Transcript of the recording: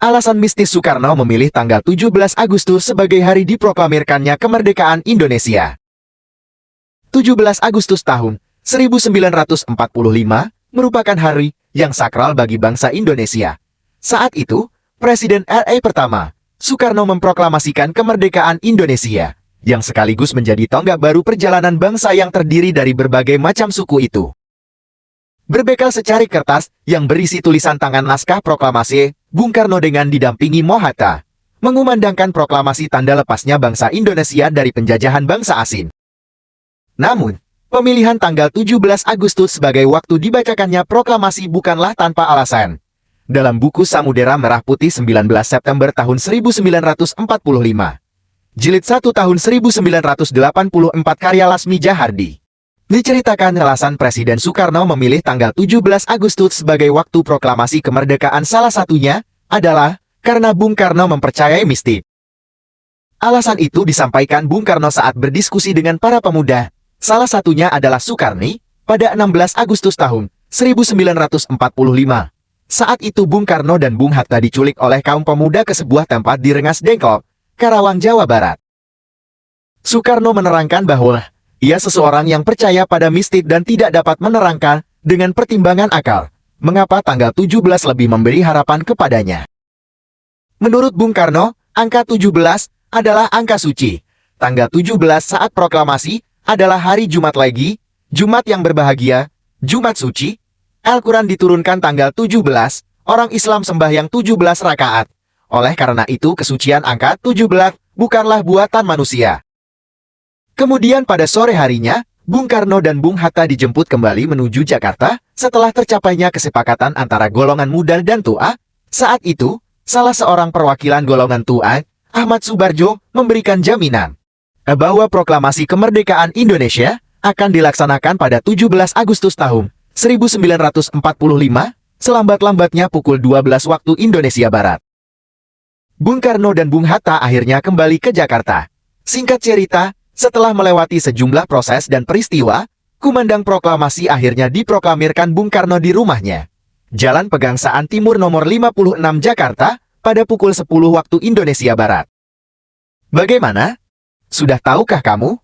Alasan mistis Soekarno memilih tanggal 17 Agustus sebagai hari diproklamirkannya kemerdekaan Indonesia. 17 Agustus tahun 1945 merupakan hari yang sakral bagi bangsa Indonesia. Saat itu, Presiden RI pertama, Soekarno memproklamasikan kemerdekaan Indonesia, yang sekaligus menjadi tonggak baru perjalanan bangsa yang terdiri dari berbagai macam suku itu. Berbekal secari kertas yang berisi tulisan tangan naskah proklamasi, Bung Karno dengan didampingi Mohatta mengumandangkan proklamasi tanda lepasnya bangsa Indonesia dari penjajahan bangsa asing. Namun, pemilihan tanggal 17 Agustus sebagai waktu dibacakannya proklamasi bukanlah tanpa alasan. Dalam buku Samudera Merah Putih 19 September tahun 1945, Jilid 1 tahun 1984 karya Lasmi Jahardi, diceritakan alasan Presiden Soekarno memilih tanggal 17 Agustus sebagai waktu proklamasi kemerdekaan salah satunya adalah karena Bung Karno mempercayai mistik. Alasan itu disampaikan Bung Karno saat berdiskusi dengan para pemuda, salah satunya adalah Soekarni, pada 16 Agustus tahun 1945. Saat itu Bung Karno dan Bung Hatta diculik oleh kaum pemuda ke sebuah tempat di Rengas Dengklok, Karawang, Jawa Barat. Soekarno menerangkan bahwa ia seseorang yang percaya pada mistik dan tidak dapat menerangkan dengan pertimbangan akal mengapa tanggal 17 lebih memberi harapan kepadanya. Menurut Bung Karno, angka 17 adalah angka suci. Tanggal 17 saat proklamasi adalah hari Jumat Legi, Jumat yang berbahagia, Jumat suci. Al-Quran diturunkan tanggal 17, orang Islam sembahyang 17 rakaat. Oleh karena itu kesucian angka 17 bukanlah buatan manusia. Kemudian pada sore harinya, Bung Karno dan Bung Hatta dijemput kembali menuju Jakarta setelah tercapainya kesepakatan antara golongan muda dan tua. Saat itu, salah seorang perwakilan golongan tua, Ahmad Subarjo, memberikan jaminan bahwa proklamasi kemerdekaan Indonesia akan dilaksanakan pada 17 Agustus tahun 1945, selambat-lambatnya pukul 12 waktu Indonesia Barat. Bung Karno dan Bung Hatta akhirnya kembali ke Jakarta. Singkat cerita, setelah melewati sejumlah proses dan peristiwa, kumandang proklamasi akhirnya diproklamirkan Bung Karno di rumahnya, Jalan Pegangsaan Timur nomor 56 Jakarta, pada pukul 10 waktu Indonesia Barat. Bagaimana? Sudah tahukah kamu?